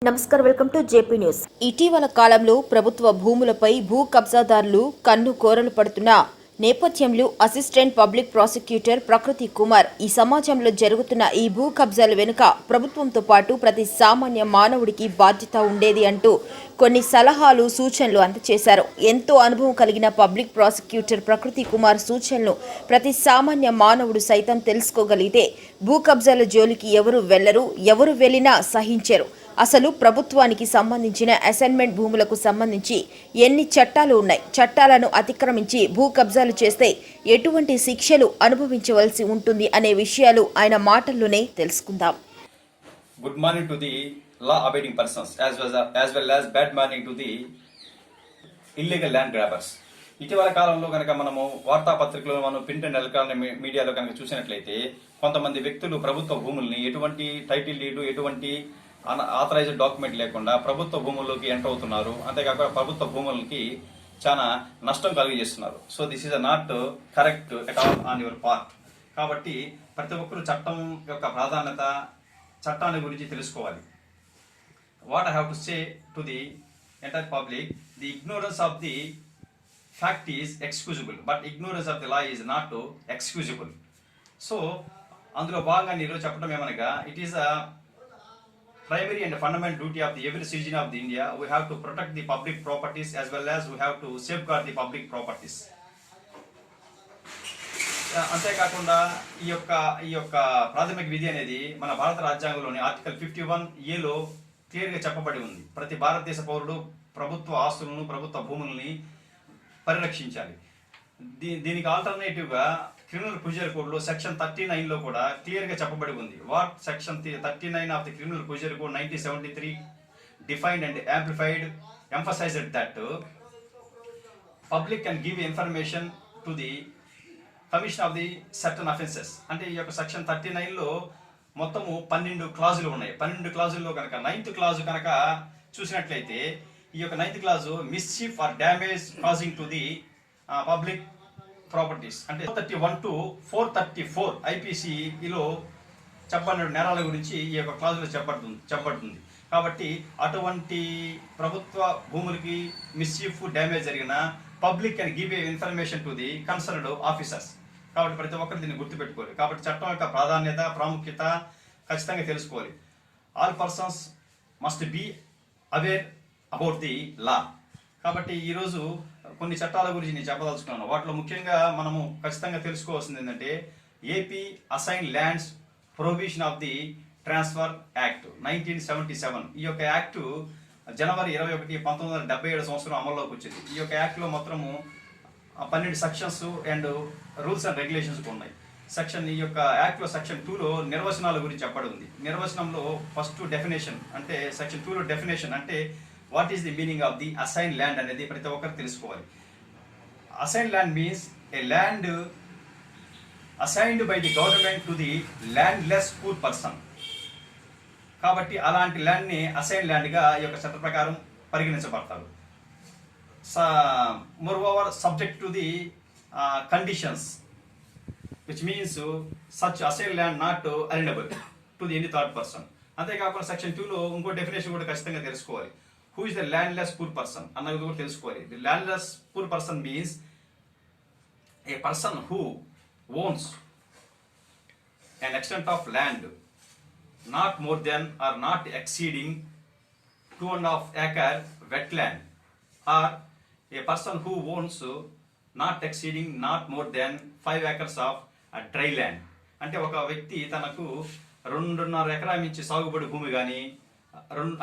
నమస్కారం, welcome to JP news. ఇటీవల కాలంలో ప్రభుత్వ భూములపై భూ కబ్జాదారులు కన్ను కోరలు పడుతున్న నేపథ్యంలో అసిస్టెంట్ పబ్లిక్ ప్రాసిక్యూటర్ ప్రకృతి కుమార్ ఈ సమాజంలో జరుగుతున్న ఈ భూ కబ్జాల వెనుక ప్రభుత్వంతో పాటు ప్రతి సామాన్య మానవుడికి బాధ్యత ఉండేది అంటూ కొన్ని సలహాలు సూచనలు అందజేశారు. ఎంతో అనుభవం కలిగిన పబ్లిక్ ప్రాసిక్యూటర్ ప్రకృతి కుమార్ సూచనలు ప్రతి సామాన్య మానవుడు సైతం తెలుసుకోగలిగితే భూ కబ్జాల జోలికి ఎవరు వెళ్లరు, ఎవరు వెళ్లినా సహించరు. అసలు ప్రభుత్వానికి సంబంధించిన అసైన్మెంట్ భూములకు సంబంధించి ఎన్ని చట్టాలు ఉన్నాయి, చట్టాలను అతిక్రమించి భూ కబ్జాలు చేస్తే ఎటువంటి శిక్షలు అనుభవించవలసి ఉంటుంది అనే విషయాలు ఆయన మాటల్లోనే తెలుసుకుందాం. Good morning to the law abiding persons as well as bad morning to the illegal land grabbers. ఇటీవల కాలంలో కనుక మనము వార్తాపత్రికలు, మనం ప్రింట్ అండ్ ఎలక్ట్రానిక్ మీడియాలో కనుక చూసినట్లయితే కొంతమంది వ్యక్తులు ప్రభుత్వ భూముల్ని ఎటువంటి టైటిల్ లీడు, ఎటువంటి ఆథరైజ్డ్ డాక్యుమెంట్ లేకుండా ప్రభుత్వ భూముల్లోకి ఎంటర్ అవుతున్నారు. అంతేకాకుండా ప్రభుత్వ భూములకి చాలా నష్టం కలిగజేస్తున్నారు. So this is not correct at all on your part. కాబట్టి ప్రతి ఒక్కరు చట్టం యొక్క ప్రాధాన్యత, చట్టాన్ని గురించి తెలుసుకోవాలి. What I have to say to the entire public, the ignorance of the fact is excusable, but ignorance of the law is not excusable. So అందులో భాగంగా నేను చెప్పడం ఏమనగా, it is a primary and fundamental duty of every citizen of the India. We have to protect the public properties as well as we have to safeguard the public properties. అంతేకాకుండా ఈ యొక్క ప్రాథమిక విధి అనేది మన భారత రాజ్యాంగంలోని ఆర్టికల్ 51A క్లియర్గా చెప్పబడి ఉంది. ప్రతి భారతదేశ పౌరుడు ప్రభుత్వ ఆస్తులను, ప్రభుత్వ భూములని పరిరక్షించాలి. దీనికి ఆల్టర్నేటివ్గా క్రిమినల్ ప్రొసీజర్ కోడ్లో సెక్షన్ 39 కూడా క్లియర్గా చెప్పబడి ఉంది. What section 39 of the criminal procedure code 1973 defined and amplified emphasised that public can give information to the commission of the certain offences. అంటే ఈ యొక్క సెక్షన్ 39లో మొత్తము 12 క్లాజులు ఉన్నాయి. 12 క్లాజుల్లో కనుక 9th క్లాజు కనుక చూసినట్లయితే, ఈ యొక్క 9th clause mischief or damage causing to the public properties, అంటే 431 to 434 IPCలో చెప్పబడిన నేరాల గురించి ఈ యొక్క క్లాజులో చెప్పబడుతుంది. కాబట్టి అటువంటి ప్రభుత్వ భూములకి మిస్చీఫ్, డ్యామేజ్ జరిగిన public can give a information to the concerned officers. కాబట్టి ప్రతి ఒక్కరు దీన్ని గుర్తుపెట్టుకోవాలి. కాబట్టి చట్టం యొక్క ప్రాధాన్యత, ప్రాముఖ్యత ఖచ్చితంగా తెలుసుకోవాలి. All persons must be aware about the law. కాబట్టి ఈరోజు కొన్ని చట్టాల గురించి నేను చెప్పదలుచుకున్నాను. వాటిలో ముఖ్యంగా మనము ఖచ్చితంగా తెలుసుకోవాల్సింది ఏంటంటే, AP assign lands prohibition of the transfer act 1977. ఈ యొక్క యాక్టు జనవరి 21, 1977 సంవత్సరం అమల్లోకి వచ్చింది. ఈ యొక్క యాక్ట్లో మొత్తము 12 sections and rules and regulations ఉన్నాయి. ఈ యొక్క యాక్ట్లో సెక్షన్ 2లో నిర్వచనాల గురించి చెప్పడం ఉంది. నిర్వచనంలో ఫస్ట్ డెఫినేషన్, అంటే సెక్షన్ 2లో డెఫినేషన్ అంటే what is the meaning of the assign land అనేది ప్రతి ఒక్కరు తెలుసుకోవాలి. Assign land means a land assigned by the government to the landless poor person. కాబట్టి అలాంటి ల్యాండ్ని అసైన్ ల్యాండ్గా ఈ యొక్క చట్ట ప్రకారం పరిగణించబడతారు. Moreover subject to the conditions which means such assign land not alienable to the any third person. అంతేకాకుండా సెక్షన్ 2లో ఇంకో డెఫినేషన్ కూడా ఖచ్చితంగా తెలుసుకోవాలి. Who is the landless poor person అన్నది కూడా తెలుసుకోవాలి. The landless poor person means A person who ones an extent of land not more than or not exceeding 2.5 acre wetland, or a person who owns not exceeding not more than 5 acres of dry land. అంటే ఒక వ్యక్తి తనకు 2.5 ఎకరాల మించి సాగుబడి భూమి కానీ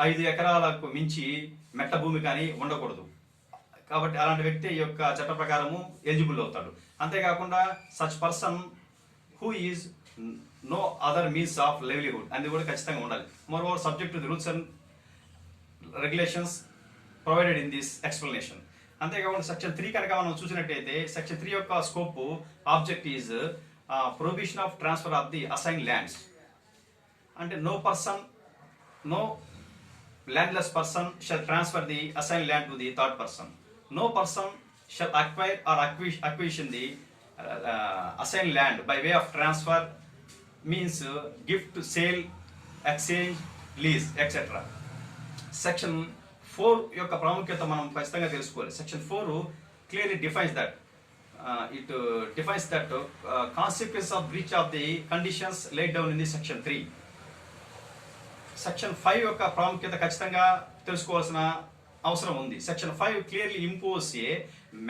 5 ఎకరాలకు మించి మెట్ట భూమి కానీ ఉండకూడదు. కాబట్టి అలాంటి వ్యక్తి ఈ యొక్క చట్ట ప్రకారము ఎలిజిబుల్ అవుతాడు. అంతేకాకుండా such person who is no other means of livelihood అనేది కూడా ఖచ్చితంగా ఉండాలి. Moreover subject to the rules and regulations provided in this explanation. అంతేకాకుండా సెక్షన్ 3 కనుక మనం చూసినట్టయితే, సెక్షన్ 3 యొక్క scope object is prohibition of transfer of the assign lands. అంటే no landless person shall transfer the assigned land to the third person. No person shall acquire or acquisition the assigned land by way of transfer, means gift, sale, exchange, lease, etc. Section 4 యొక్క ప్రాముఖ్యత మనం ఖచ్చితంగా తెలుసుకోవాలి. Section 4 clearly defines that consequence of breach of the conditions laid down in the section 3. Section 5 యొక్క ప్రాముఖ్యత ఖచ్చితంగా తెలుసుకోవాల్సిన అవసరం ఉంది. Section 5 clearly impose a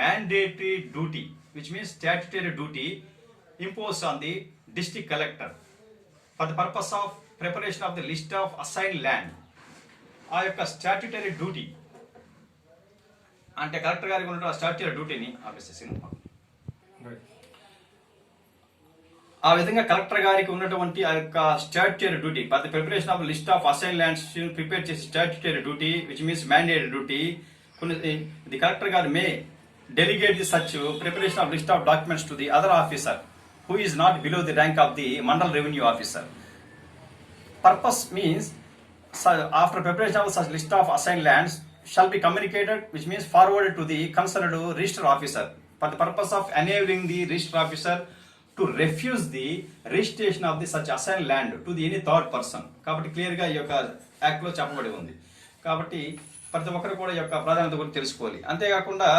mandatory duty which means statutory duty impose on the district collector for the purpose of preparation of the list of assign land. ఆ యొక్క statutory duty అంటే collector గారికి ఉన్న స్టాట్యుటరీ డ్యూటీని ఆ విధంగా కలెక్టర్ గారికి ఉన్నటువంటి ఆ యొక్క statutory duty for the preparation of list of assign lands prepare చేసే statutory duty which means mandatory duty. The collector గారు may delegate the such preparation of list of documents to the other officer who is not below the rank of the Mandal Revenue Officer. Purpose means after preparation of such list of assigned lands shall be communicated, which means forwarded to the concerned register officer for the purpose of enabling the register officer to refuse the registration of the such assigned land to the any third person. కాబట్టి clear గా ఈ యొక్క act లో చెప్పబడి ఉంది. కాబట్టి ప్రతి ఒక్కరు కూడా ఈ యొక్క ప్రాధాన్యత గురించి తెలుసుకోవాలి. అంతేకాకుండా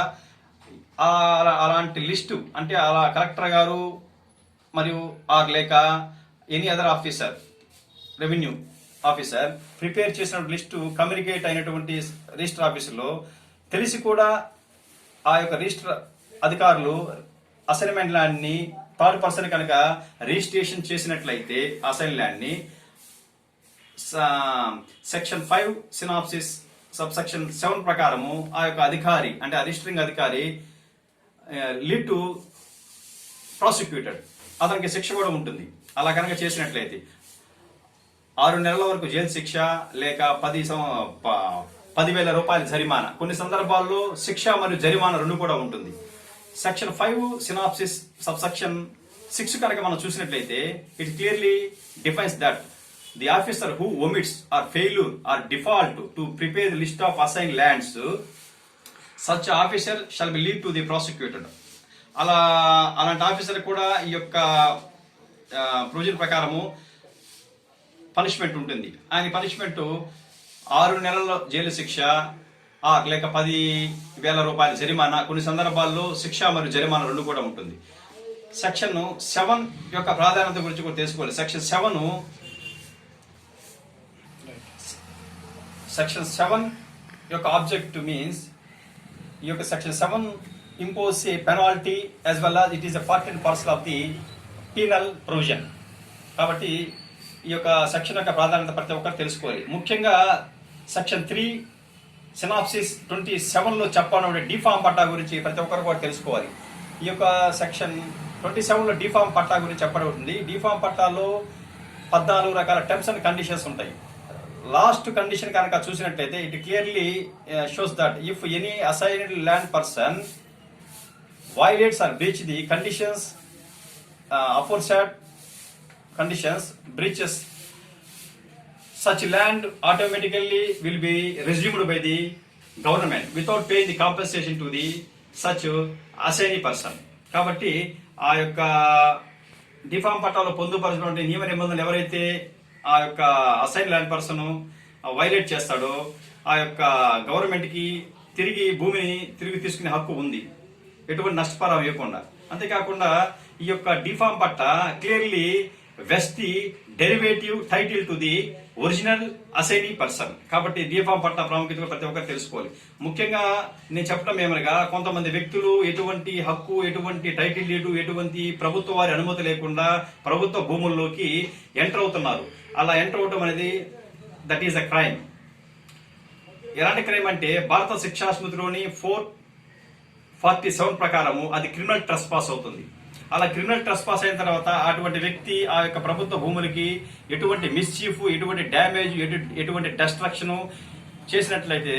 అలాంటి లిస్టు అంటే అలా కలెక్టర్ గారు మరియు ఆర్ లేక any other officer revenue officer prepare చేసిన లిస్టు కమ్యూనికేట్ అయినటువంటి రిజిస్టర్ ఆఫీసులో తెలిసి కూడా ఆ యొక్క రిజిస్టర్ అధికారులు అసైన్మెంట్ ల్యాండ్ని థర్డ్ పర్సన్ కనుక రిజిస్ట్రేషన్ చేసినట్లయితే అసైన్ ల్యాండ్ని సెక్షన్ 5 సినాప్సిస్ సబ్ సెక్షన్ 7 ప్రకారము ఆ యొక్క అధికారి అంటే ఆ రిజిస్టరింగ్ అధికారి లీడ్ టు ప్రాసిక్యూటెడ్ అతనికి శిక్ష కూడా ఉంటుంది. అలా కనుక చేసినట్లయితే 6 నెలల వరకు జైలు శిక్ష లేక 10,000 రూపాయల జరిమానా, కొన్ని సందర్భాల్లో శిక్ష మరియు జరిమానా రెండు కూడా ఉంటుంది. సెక్షన్ 5 సినాప్సిస్ సబ్ సెక్షన్ 6 కనుక మనం చూసినట్లయితే it clearly defines that the officer who omits or failure or default to prepare the list of assigned lands, such officer shall be lead to the prosecuted. అలాంటి officer కూడా ఈ యొక్క provision ప్రకారము punishment ఉంటుంది. ఆయన పనిష్మెంట్ 6 నెలల jail శిక్ష లేక 10,000 రూపాయల జరిమానా, కొన్ని సందర్భాల్లో శిక్ష మరియు జరిమానా రెండు కూడా ఉంటుంది. సెక్షన్ 7 యొక్క ప్రాధాన్యత గురించి కూడా తెలుసుకోవాలి. సెక్షన్ 7 యొక్క ఆబ్జెక్ట్ మీన్స్ ఈ యొక్క section 7 impose A penalty as well as it is a part and parcel of the penal provision. కాబట్టి ఈ యొక్క సెక్షన్ యొక్క ప్రాధాన్యత ప్రతి ఒక్కరు తెలుసుకోవాలి. ముఖ్యంగా సెక్షన్ 3 సినాప్సిస్ 27లో చెప్పనుండే డిఫామ్ పట్టా గురించి ప్రతి ఒక్కరు కూడా తెలుసుకోవాలి. ఈ యొక్క సెక్షన్ 27లో డిఫామ్ పట్టా గురించి చెప్పబడుతుంది. డిఫామ్ పట్టాలో 14 రకాల టర్మ్స్ అండ్ కండిషన్స్ ఉంటాయి. లాస్ట్ కండిషన్ కనుక చూసినట్లయితే it clearly shows that if any assigned land person violates or breach the conditions aforesaid conditions breaches, such land automatically will be resumed by the government without paying the compensation to the such assignee person. కాబట్టి ఆ యొక్క D Pharm పట్టాలో పొందుపరిచినటువంటి నియమ నిబంధనలు ఎవరైతే ఆ యొక్క assign land person violate చేస్తాడో ఆ యొక్క గవర్నమెంట్ కి తిరిగి భూమిని తిరిగి తీసుకునే హక్కు ఉంది, ఎటువంటి నష్టపరం ఇవ్వకుండా. అంతేకాకుండా ఈ యొక్క D Pharm patta clearly west the derivative title to the original assignee person. కాబట్టి డిఫామ్ పట్టా ప్రాముఖ్యత ప్రతి ఒక్కరు తెలుసుకోవాలి. ముఖ్యంగా నేను చెప్పడం ఏమనగా కొంతమంది వ్యక్తులు ఎటువంటి హక్కు, ఎటువంటి టైటిల్ డీడ్, ఎటువంటి ప్రభుత్వ వారి అనుమతి లేకుండా ప్రభుత్వ భూముల్లోకి ఎంటర్ అవుతున్నారు. అలా ఎంటర్ అవటం అనేది దట్ ఈస్ అ క్రైమ్. ఎలాంటి క్రైమ్ అంటే భారత శిక్షా స్మృతిలోని 447 ప్రకారము అది క్రిమినల్ ట్రెస్పాస్ అవుతుంది. అలా క్రిమినల్ ట్రెస్పాస్ అయిన తర్వాత అటువంటి వ్యక్తి ఆ యొక్క ప్రభుత్వ భూములకి ఎటువంటి మిస్చీఫ్, ఎటువంటి డ్యామేజ్, ఎటువంటి డిస్ట్రక్షన్ చేసినట్లయితే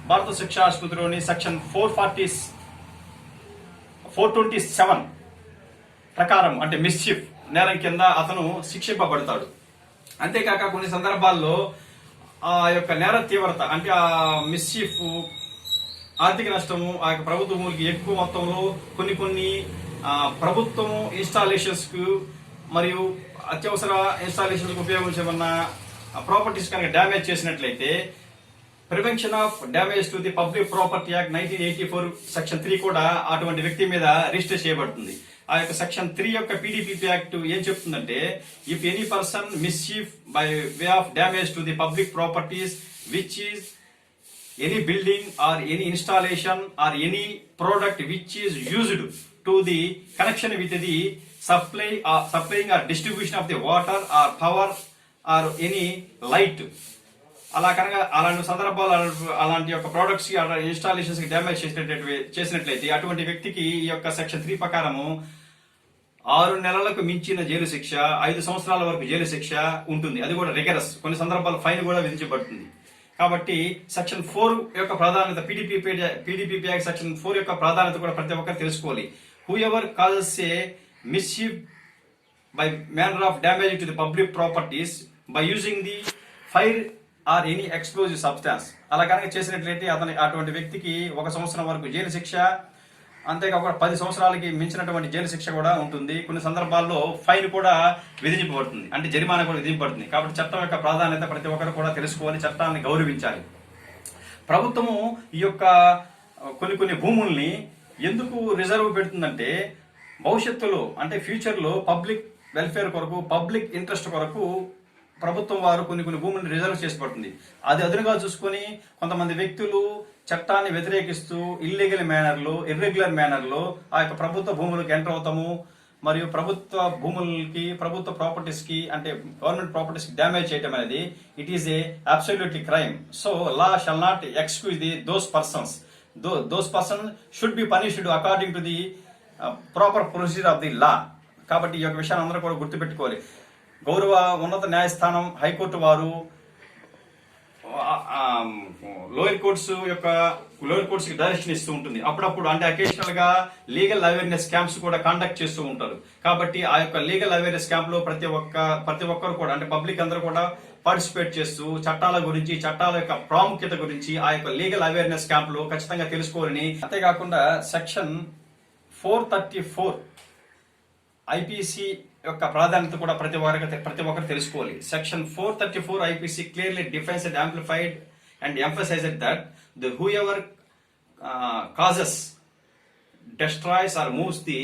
భారత శిక్షా స్మృతిలోని సెక్షన్ 427 ప్రకారం అంటే మిస్చీఫ్ నేరం కింద అతను శిక్షింపబడతాడు. అంతేకాక కొన్ని సందర్భాల్లో ఆ యొక్క నేర తీవ్రత అంటే ఆ మిస్చీఫ్ ఆర్థిక నష్టము ఆ యొక్క ప్రభుత్వ భూములకి ఎక్కువ మొత్తంలో కొన్ని ప్రభుత్వం ఇన్స్టాలేషన్స్ కు మరియు అత్యవసర ఇన్స్టాలేషన్స్ కు ఉపయోగించబడిన ప్రాపర్టీస్ కనుక డ్యామేజ్ చేసినట్లయితే prevention of damage to the public property act 1984 section 3 కూడా అటువంటి వ్యక్తి మీద రిజిస్టర్ చేయబడుతుంది. ఆ యొక్క సెక్షన్ 3 యొక్క పీడీపీపీ యాక్ట్ ఏం చెప్తుందంటే, if any person mischief by way of damage to the public properties which is any building or any installation or any product which is used to the connection with the supplying or distribution of the water or power or any light, అలా కనుక అలాంటి సందర్భాలు అలాంటి యొక్క products కి installations కి damage చేసినట్లయితే అటువంటి వ్యక్తికి ఈ యొక్క సెక్షన్ 3 ప్రకారము 6 నెలలకు మించిన జైలు శిక్ష, 5 సంవత్సరాల వరకు జైలు శిక్ష ఉంటుంది. అది కూడా రిగరస్, కొన్ని సందర్భాల్లో ఫైన్ కూడా విధించబడుతుంది. కాబట్టి సెక్షన్ 4 యొక్క ప్రాధాన్యత, పీడీపీపీ యాక్ట్ సెక్షన్ 4 యొక్క ప్రాధాన్యత కూడా ప్రతి ఒక్కరు తెలుసుకోవాలి. Whoever causes a mischief by manner of damage to the public properties by using the fire or any explosive substance, అలా కనుక చేసినట్లయితే అటువంటి వ్యక్తికి 1 సంవత్సరం వరకు జైలు శిక్ష, అంతేకాకుండా 10 సంవత్సరాలకి మించినటువంటి జైలు శిక్ష కూడా ఉంటుంది. కొన్ని సందర్భాల్లో ఫైన్ కూడా విధించబడుతుంది, అంటే జరిమానా కూడా విధించబడుతుంది. కాబట్టి చట్టం యొక్క ప్రాధాన్యత ప్రతి ఒక్కరు కూడా తెలుసుకోవాలి, చట్టాన్ని గౌరవించాలి. ప్రభుత్వము ఈ యొక్క కొన్ని భూముల్ని ఎందుకు రిజర్వ్ పెడుతుందంటే, భవిష్యత్తులో అంటే ఫ్యూచర్లో పబ్లిక్ వెల్ఫేర్ కొరకు, పబ్లిక్ ఇంట్రెస్ట్ కొరకు ప్రభుత్వం వారు కొన్ని భూములను రిజర్వ్ చేసి పడుతుంది. అది అదునుగా చూసుకొని కొంతమంది వ్యక్తులు చట్టాన్ని వ్యతిరేకిస్తూ ఇర్రెగ్యులర్ మేనర్లో ఆ యొక్క ప్రభుత్వ భూములకు ఎంటర్ అవుతాము, మరియు ప్రభుత్వ భూములకి, ప్రభుత్వ ప్రాపర్టీస్ కి, అంటే గవర్నమెంట్ ప్రాపర్టీస్ కి డ్యామేజ్ చేయడం అనేది it is a absolutely crime. So law shall not excuse those persons should be punished according to the proper procedure of the law. కాబట్టి ఈ యొక్క విషయాన్ని అందరూ కూడా గుర్తుపెట్టుకోవాలి. గౌరవ ఉన్నత న్యాయస్థానం హైకోర్టు వారు లోయర్ కోర్ట్స్ కి డైరెక్షన్ ఇస్తూ ఉంటుంది. అప్పుడప్పుడు అంటే అకేషనల్ గా లీగల్ అవేర్నెస్ క్యాంప్స్ కూడా కండక్ట్ చేస్తూ ఉంటారు. కాబట్టి ఆ యొక్క లీగల్ అవేర్నెస్ క్యాంప్ లో ప్రతి ఒక్కరు కూడా, అంటే పబ్లిక్ అందరూ కూడా పార్టిసిపేట్ చేస్తూ చట్టాల గురించి, చట్టాల యొక్క ప్రాముఖ్యత గురించి ఆ యొక్క లీగల్ అవేర్నెస్ క్యాంప్ లో ఖచ్చితంగా తెలుసుకోవాలని. అంతేకాకుండా సెక్షన్ 434 ఐపీసీ యొక్క ప్రాధాన్యత కూడా ప్రతి ఒక్కరు తెలుసుకోవాలి. Section 434 IPC clearly defines and amplified and emphasized that the whoever causes, destroys or moves the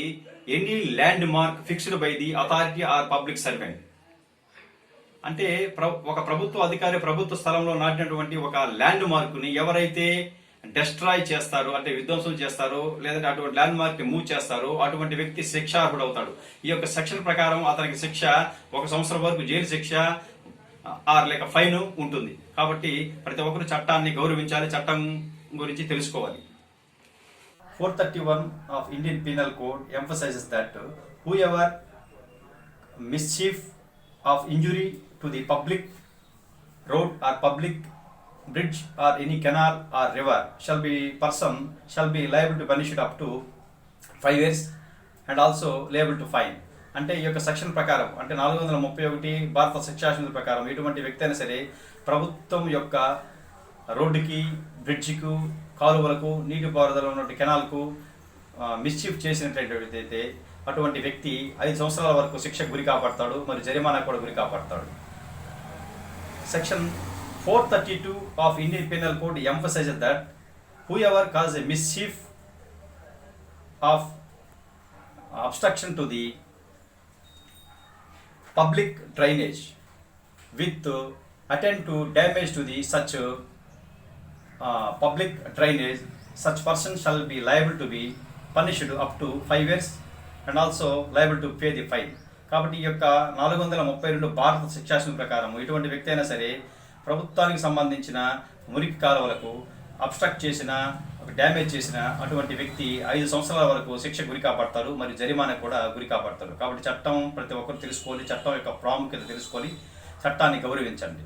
any landmark fixed by the authority or public servant. అంటే ఒక ప్రభుత్వ అధికారి ప్రభుత్వ స్థలంలో నాటినటువంటి ఒక ల్యాండ్ మార్క్ ని ఎవరైతే డెస్ట్రాయ్ చేస్తారు, అంటే విధ్వంసం చేస్తారు, లేదంటే అటువంటి ల్యాండ్ మార్క్ ని మూవ్ చేస్తారు, అటువంటి వ్యక్తి శిక్షార్హుడు అవుతాడు. ఈ యొక్క సెక్షన్ ప్రకారం అతనికి శిక్ష 1 సంవత్సరం వరకు జైలు శిక్ష ఆర్ లేక ఫైన్ ఉంటుంది. కాబట్టి ప్రతి ఒక్కరు చట్టాన్ని గౌరవించాలి, చట్టం గురించి తెలుసుకోవాలి. 431 of Indian Penal Code emphasizes that whoever mischief of injury to the public road or public bridge or any canal or river shall be liable to punish it up to 5 years and also liable to fine. అంటే ఈ యొక్క section ప్రకారం, అంటే 431 భారత శిక్షాశాస్త్రం ప్రకారం ఎటువంటి వ్యక్తి అయినా సరే ప్రభుత్వం యొక్క రోడ్డుకి, బ్రిడ్జికు, కాలువలకు, నీటిపారుదల ఉన్నటువంటి కెనాల్కు మిస్చీఫ్ చేసినట్లయితే అటువంటి వ్యక్తి 5 సంవత్సరాల వరకు శిక్షకు గురి కాపాడతాడు, మరి జరిమానా కూడా గురి కాపాడతాడు. Section 432 of Indian Penal Code emphasizes that whoever causes a mischief of obstruction to the public drainage with attempt to damage to the such public drainage, such person shall be liable to be punished up to 5 years and also liable to pay the fine. కాబట్టి ఈ యొక్క 432 భారత శిక్షాశాస్త్రం ప్రకారం ఎటువంటి వ్యక్తి అయినా సరే ప్రభుత్వానికి సంబంధించిన మురికి కాలువలకు అబ్స్ట్రక్ట్ చేసిన, డ్యామేజ్ చేసిన అటువంటి వ్యక్తి 5 సంవత్సరాల వరకు శిక్ష గురి కాపాడతారు, మరి జరిమానా కూడా గురి కాపాడతారు. కాబట్టి చట్టం ప్రతి ఒక్కరు తెలుసుకోవాలి, చట్టం యొక్క ప్రాముఖ్యత తెలుసుకోవాలి, చట్టాన్ని గౌరవించండి.